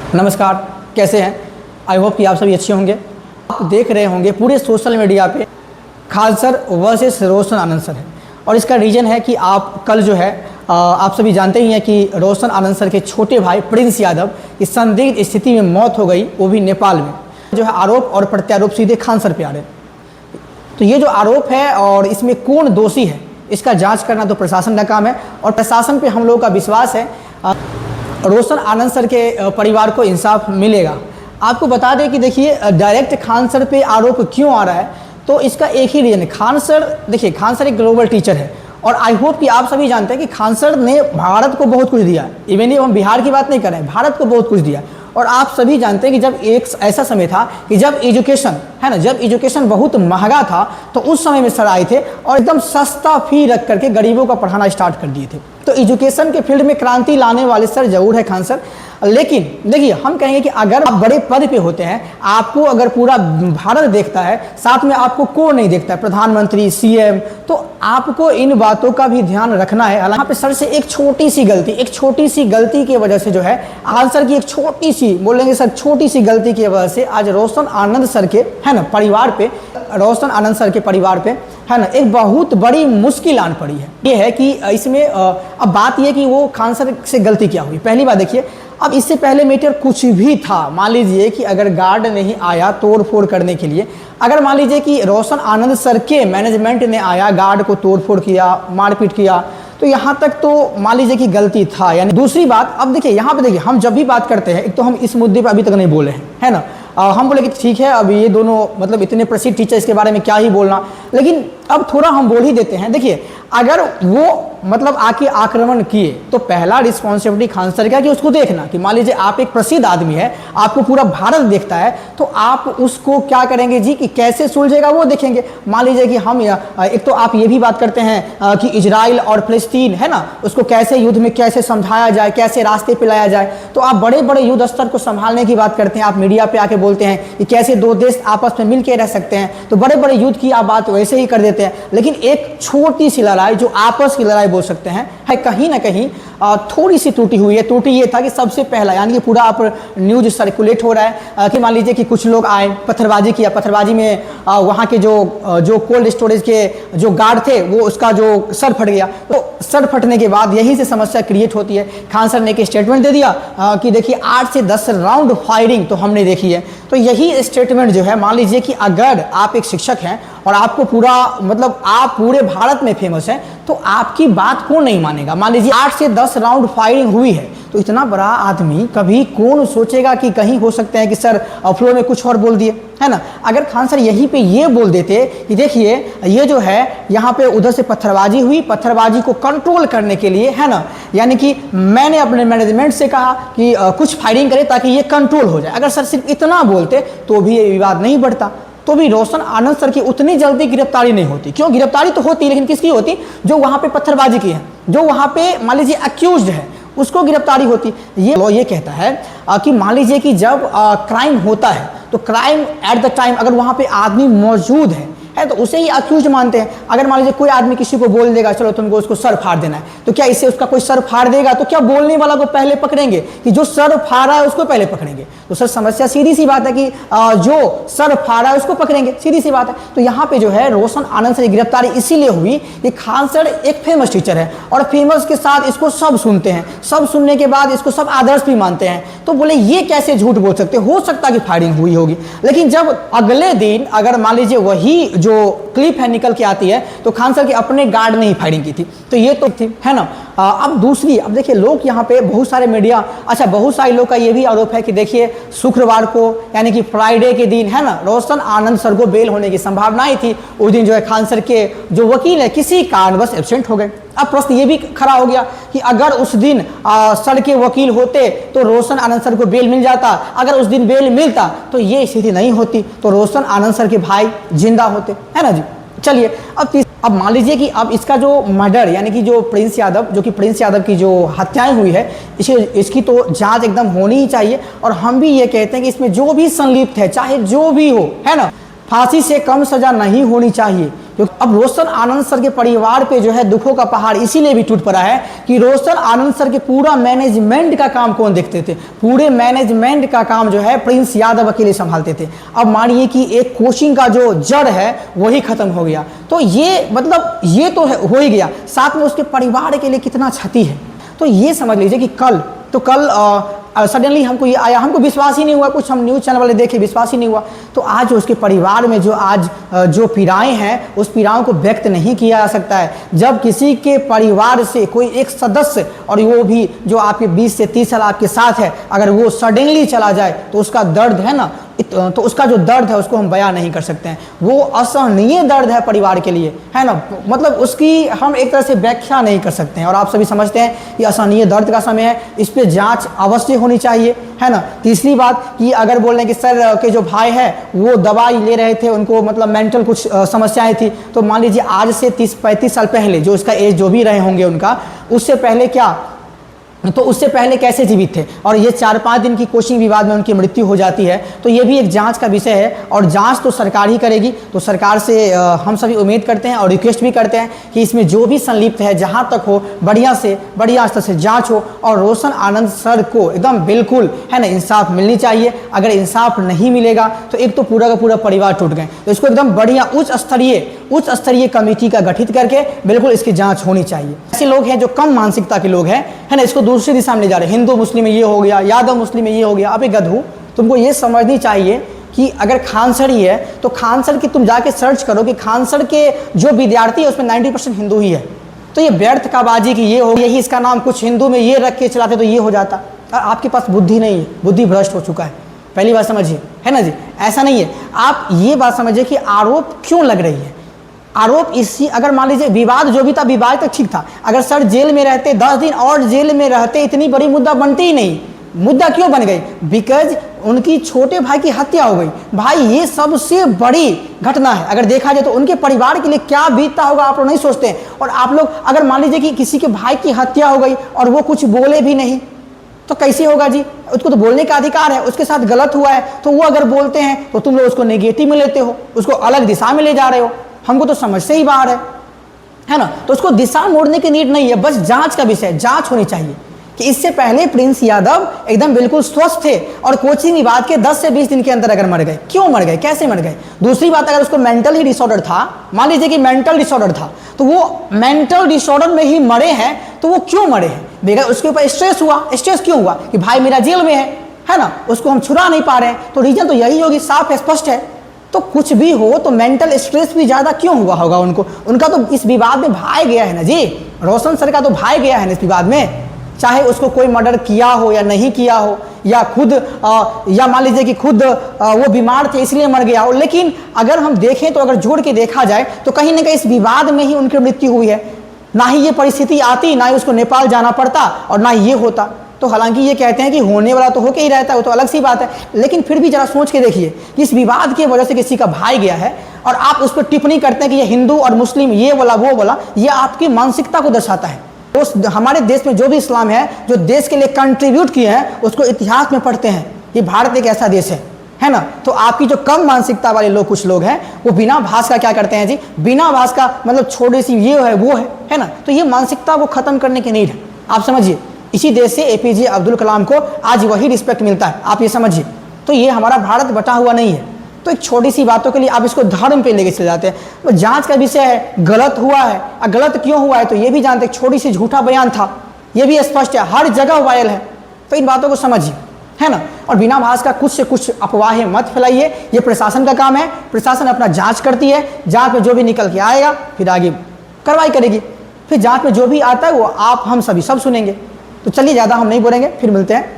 नमस्कार, कैसे हैं? आई होप कि आप सभी अच्छे होंगे। आप देख रहे होंगे पूरे सोशल मीडिया पे खासर वर्सेस रोशन आनंद सर है, और इसका रीज़न है कि आप कल जो है आप सभी जानते ही हैं कि रोशन आनंद सर के छोटे भाई प्रिंस यादव की संदिग्ध स्थिति में मौत हो गई, वो भी नेपाल में। जो है आरोप और प्रत्यारोप सीधे खान सर पे आ रहे। तो ये जो आरोप है और इसमें कौन दोषी है, इसका जांच करना तो प्रशासन का काम है, और प्रशासन पे हम लोगों का विश्वास है रोशन आनंद सर के परिवार को इंसाफ मिलेगा। आपको बता दें कि देखिए डायरेक्ट खान सर पे आरोप क्यों आ रहा है, तो इसका एक ही रीज़न है। खान सर, देखिए खान सर एक ग्लोबल टीचर है, और आई होप कि आप सभी जानते हैं कि खान सर ने भारत को बहुत कुछ दिया है। इवन हम बिहार की बात नहीं कर रहे हैं, भारत को बहुत कुछ दिया। और आप सभी जानते हैं कि जब एक ऐसा समय था कि जब एजुकेशन है ना, जब एजुकेशन बहुत महंगा था, तो उस समय में सर आए थे और एकदम सस्ता फी रख करके गरीबों का पढ़ाना स्टार्ट कर दिए थे। तो एजुकेशन के फील्ड में क्रांति लाने वाले सर जरूर है खान सर। लेकिन देखिए हम कहेंगे कि अगर आप बड़े पद पे होते हैं, आपको अगर पूरा भारत देखता है, साथ में आपको कौन नहीं देखता है, प्रधानमंत्री, सीएम, तो आपको इन बातों का भी ध्यान रखना है। यहाँ पे सर से एक छोटी सी गलती की वजह से जो है आज सर की एक छोटी सी, बोलेंगे सर छोटी सी गलती की वजह से आज रोशन आनंद सर के है ना परिवार पे, रोशन आनंद सर के परिवार पे है ना एक बहुत बड़ी मुश्किल आन पड़ी है। ये है कि इसमें अब बात ये कि वो खान सर से गलती क्या हुई। पहली बात देखिए, अब इससे पहले मैटर कुछ भी था, मान लीजिए कि अगर गार्ड नहीं आया तोड़ फोड़ करने के लिए, अगर मान लीजिए कि रोशन आनंद सर के मैनेजमेंट ने आया, गार्ड को तोड़ फोड़ किया, मारपीट किया, तो यहाँ तक तो मान लीजिए कि गलती था। यानी दूसरी बात, अब देखिए यहाँ पे देखिए हम जब भी बात करते हैं, एक तो हम इस मुद्दे पे अभी तक नहीं बोले हैं, है ना। हम बोले कि ठीक है, अब ये दोनों मतलब इतने प्रसिद्ध टीचर, इसके बारे में क्या ही बोलना, लेकिन अब थोड़ा हम बोल ही देते हैं। देखिए अगर वो मतलब आके आक्रमण किए, तो पहला रिस्पॉन्सिबिलिटी खान सर का कि उसको देखना कि मान लीजिए आप एक प्रसिद्ध आदमी है, आपको पूरा भारत देखता है, तो आप उसको क्या करेंगे जी कि कैसे सुलझेगा वो देखेंगे। मान लीजिए कि हम एक तो आप ये भी बात करते हैं कि इजराइल और फिलिस्तीन है ना, उसको कैसे युद्ध में कैसे समझाया जाए, कैसे रास्ते पे लाया जाए, तो आप बड़े बड़े युद्ध स्तर को संभालने की बात करते हैं। आप मीडिया पे आके बोलते हैं कि कैसे दो देश आपस में मिल के रह सकते हैं, तो बड़े बड़े युद्ध की आप बात वैसे ही कर देते हैं। लेकिन एक छोटी सी लड़ाई, जो आपस की लड़ाई बोल सकते हैं, है कहीं ना कहीं थोड़ी सी टूटी हुई है। टूटी ये था कि सबसे पहला, यानी कि पूरा आप न्यूज सर्कुलेट हो रहा है कि मान लीजिए कि कुछ लोग आए, पत्थरबाजी किया, पत्थरबाजी में वहाँ के जो कोल्ड स्टोरेज के जो गार्ड थे, वो उसका जो सर फट गया। तो सर फटने के बाद यही से समस्या क्रिएट होती है। खान सर ने एक स्टेटमेंट दे दिया कि देखिए 8 से 10 राउंड फायरिंग तो हमने देखी है। तो यही स्टेटमेंट जो है, मान लीजिए कि अगर आप एक शिक्षक हैं और आपको पूरा मतलब आप पूरे भारत में फेमस हैं, तो आपकी बात कौन नहीं मानेगा। मान लीजिए 8 से 10 राउंड फायरिंग हुई है, तो इतना बड़ा आदमी कभी कौन सोचेगा कि कहीं हो सकते हैं कि सर फ्लो में कुछ और बोल दिए, है ना। अगर खान सर यहीं पे ये बोल देते कि देखिए ये जो है यहाँ पे उधर से पत्थरबाजी हुई, पत्थरबाजी को कंट्रोल करने के लिए, है ना, यानी कि मैंने अपने मैनेजमेंट से कहा कि कुछ फायरिंग करे ताकि ये कंट्रोल हो जाए, अगर सर सिर्फ इतना बोलते तो भी ये विवाद नहीं बढ़ता, तो भी रोशन आनंद सर की उतनी जल्दी गिरफ्तारी नहीं होती। क्यों? गिरफ्तारी तो होती, लेकिन किसकी होती? जो वहां पे पत्थरबाजी की है, जो वहां पे मान लीजिए अक्यूज्ड है, उसको गिरफ्तारी होती। ये कहता है कि मान लीजिए कि जब क्राइम होता है, तो क्राइम एट द टाइम अगर वहां पे आदमी मौजूद है तो उसे ही अक्यूज मानते हैं। अगर मान लीजिए कोई आदमी किसी को बोल देगा चलो तुमको उसको सर फाड़ देना है, तो क्या इससे उसका कोई सर फाड़ देगा? तो क्या बोलने वाला को पहले पकड़ेंगे कि जो सर फाड़ा है उसको पहले पकड़ेंगे? तो सर समस्या सीधी सी बात है कि जो सर फाड़ा है उसको पकड़ेंगे, सीधी सी बात है। तो यहाँ पे जो है रोशन आनंद सर की गिरफ्तारी इसीलिए हुई कि खान सर एक फेमस टीचर है, और फेमस के साथ इसको सब सुनते हैं, सब सुनने के बाद इसको सब आदर्श भी मानते हैं। तो बोले ये कैसे झूठ बोल सकते? हो सकता कि फायरिंग हुई होगी, लेकिन जब अगले दिन अगर मान लीजिए वही जो क्लिप है निकल के आती है, तो खान सर के अपने गार्ड ने ही फायरिंग की थी, तो ये तो थी, है ना। अब दूसरी, अब देखिए लोग यहाँ पे बहुत सारे मीडिया, अच्छा बहुत सारे लोग का ये भी आरोप है कि देखिए शुक्रवार को यानी कि फ्राइडे के दिन, है ना, रोशन आनंद सर को बेल होने की संभावनाएं थी। उस दिन जो है खान सर के जो वकील है किसी कारणवश एब्सेंट हो गए। अब प्रश्न ये भी खड़ा हो गया कि अगर उस दिन सर के वकील होते तो रोशन आनंद सर को बेल मिल जाता, अगर उस दिन बेल मिलता तो ये स्थिति नहीं होती, तो रोशन आनंद सर के भाई जिंदा होते, है ना जी। चलिए अब मान लीजिए कि अब इसका जो मर्डर यानी कि जो प्रिंस यादव की जो हत्याएं हुई है, इसकी तो जांच एकदम होनी ही चाहिए। और हम भी ये कहते हैं कि इसमें जो भी संलिप्त है, चाहे जो भी हो, है ना, फांसी से कम सजा नहीं होनी चाहिए, अब रोशन आनंद सर के परिवार पे जो है दुखों का पहाड़ इसीलिए भी टूट पड़ा है कि रोशन आनंद सर के पूरा मैनेजमेंट का काम कौन देखते थे? पूरे मैनेजमेंट का काम जो है प्रिंस यादव अकेले संभालते थे। अब मानिए कि एक कोचिंग का जो जड़ है वही खत्म हो गया, तो ये मतलब ये तो हो ही गया, साथ में उसके परिवार के लिए कितना क्षति है। तो ये समझ लीजिए कि कल सडनली हमको ये आया, हमको विश्वास ही नहीं हुआ, कुछ हम न्यूज़ चैनल वाले देखे, विश्वास ही नहीं हुआ। तो आज उसके परिवार में जो आज जो पीड़ाएं हैं उस पीड़ाओं को व्यक्त नहीं किया जा सकता है। जब किसी के परिवार से कोई एक सदस्य, और वो भी जो आपके 20 से 30 साल आपके साथ है, अगर वो सडनली चला जाए तो उसका दर्द है ना, तो उसका जो दर्द है उसको हम बयां नहीं कर सकते हैं। वो असहनीय दर्द है परिवार के लिए, है ना, मतलब उसकी हम एक तरह से व्याख्या नहीं कर सकते हैं। और आप सभी समझते हैं कि असहनीय दर्द का समय है, इस पे जांच अवश्य होनी चाहिए, है ना। तीसरी बात कि अगर बोल रहे हैं कि सर के जो भाई है वो दवाई ले रहे थे, उनको मतलब मेंटल कुछ समस्याएं थी, तो मान लीजिए आज से 30-35 साल पहले जो उसका एज जो भी रहे होंगे उनका, उससे पहले क्या, तो उससे पहले कैसे जीवित थे, और ये 4-5 दिन की कोचिंग विवाद में उनकी मृत्यु हो जाती है। तो ये भी एक जांच का विषय है, और जांच तो सरकार ही करेगी। तो सरकार से हम सभी उम्मीद करते हैं और रिक्वेस्ट भी करते हैं कि इसमें जो भी संलिप्त है जहां तक हो बढ़िया स्तर से जांच हो, और रोशन आनंद सर को एकदम बिल्कुल, है ना, इंसाफ मिलनी चाहिए। अगर इंसाफ नहीं मिलेगा तो एक तो पूरा का पूरा परिवार टूट गए, तो इसको एकदम बढ़िया उच्च स्तरीय कमेटी का गठित करके बिल्कुल इसकी जाँच होनी चाहिए। ऐसे लोग हैं जो कम मानसिकता के लोग हैं, है ना, इसको दूसरी दिशा में ले जा रहे हैं, हिंदू मुस्लिम में ये हो गया, यादव मुस्लिम में ये हो गया। अबे गधू, तुमको ये समझनी चाहिए कि अगर खानसर ही है तो खानसर की तुम जाके सर्च करो कि खानसर के जो विद्यार्थी है उसमें 90% हिंदू ही है। तो ये व्यर्थ का बाजी की ये हो, यही इसका नाम कुछ हिंदू में ये रख के चलाते तो ये हो जाता। आपके पास बुद्धि नहीं है, बुद्धि भ्रष्ट हो चुका है, पहली बात समझिए, है ना जी। ऐसा नहीं है, आप ये बात समझिए कि आरोप क्यों लग रही है। आरोप इसी, अगर मान लीजिए विवाद जो भी था, विवाद तक ठीक था, अगर सर जेल में रहते 10 दिन और जेल में रहते, इतनी बड़ी मुद्दा बनती ही नहीं। मुद्दा क्यों बन गई? बिकॉज उनकी छोटे भाई की हत्या हो गई। भाई ये सबसे बड़ी घटना है, अगर देखा जाए तो उनके परिवार के लिए क्या बीतता होगा आप लोग नहीं सोचते हैं। और आप लोग अगर मान लीजिए कि किसी के भाई की हत्या हो गई और वो कुछ बोले भी नहीं, तो कैसे होगा जी? उसको तो बोलने का अधिकार है, उसके साथ गलत हुआ है, तो वो अगर बोलते हैं तो तुम लोग उसको नेगेटिव में लेते हो, उसको अलग दिशा में ले जा रहे हो। हमको तो समझ से ही बाहर है ना। तो उसको दिशा मोड़ने की नीड नहीं है, बस जांच का विषय, जांच होनी चाहिए कि इससे पहले प्रिंस यादव एकदम बिल्कुल स्वस्थ थे और कोचिंग विवाद के 10 से 20 दिन के अंदर अगर मर गए, क्यों मर गए, कैसे मर गए? दूसरी बात, अगर उसको मेंटल ही डिसऑर्डर था, मान लीजिए कि मेंटल डिसऑर्डर था, तो वो मेंटल डिसऑर्डर में ही मरे हैं, तो वो क्यों मरे हैं? बेगर उसके ऊपर स्ट्रेस हुआ। स्ट्रेस क्यों हुआ? कि भाई मेरा जेल में है ना, उसको हम छुड़ा नहीं पा रहे हैं, तो रीजन तो यही होगी, साफ है, स्पष्ट है। तो कुछ भी हो तो मेंटल स्ट्रेस भी ज्यादा क्यों हुआ होगा उनको? उनका तो इस विवाद में भाई गया है ना जी, रोशन सर का तो भाई गया है ना इस विवाद में, चाहे उसको कोई मर्डर किया हो या नहीं किया हो, या खुद या मान लीजिए कि खुद वो बीमार थे इसलिए मर गया हो। लेकिन अगर हम देखें तो, अगर जोड़ के देखा जाए तो कहीं ना कहीं इस विवाद में ही उनकी मृत्यु हुई है। ना ही ये परिस्थिति आती, ना ही उसको नेपाल जाना पड़ता, और ना ही ये होता। तो हालांकि ये कहते हैं कि होने वाला तो होके ही रहता है, वो तो अलग सी बात है, लेकिन फिर भी जरा सोच के देखिए कि इस विवाद की वजह से किसी का भाई गया है और आप उस पर टिप्पणी करते हैं कि ये हिंदू और मुस्लिम ये बोला वो बोला। ये आपकी मानसिकता को दर्शाता है। तो हमारे देश में जो भी इस्लाम है, जो देश के लिए कंट्रीब्यूट किए हैं, उसको इतिहास में पढ़ते हैं। ये भारत एक ऐसा देश है ना। तो आपकी जो कम मानसिकता वाले लोग, कुछ लोग हैं, वो बिना भाष का क्या करते हैं जी, बिना भाष का मतलब छोटी सी ये है वो है ना। तो ये मानसिकता को खत्म करने की नीड है, आप समझिए। इसी देश से एपीजे अब्दुल कलाम को आज वही रिस्पेक्ट मिलता है, आप ये समझिए। तो ये हमारा भारत बटा हुआ नहीं है। तो एक छोटी सी बातों के लिए आप इसको धर्म पे लेके चले जाते हैं। तो जांच का विषय है, गलत हुआ है, और गलत क्यों हुआ है तो ये भी जानते हैं। छोटी सी झूठा बयान था, ये भी स्पष्ट है, हर जगह वायरल है। तो इन बातों को समझिए, है ना। और बिना भाष का कुछ से कुछ अफवाहें मत फैलाइए, ये प्रशासन का काम है। प्रशासन अपना जांच करती है, जांच में जो भी निकल के आएगा फिर आगे कार्रवाई करेगी। फिर जांच में जो भी आता है वो आप हम सभी सब सुनेंगे। तो चलिए, ज़्यादा हम नहीं बोलेंगे, फिर मिलते हैं।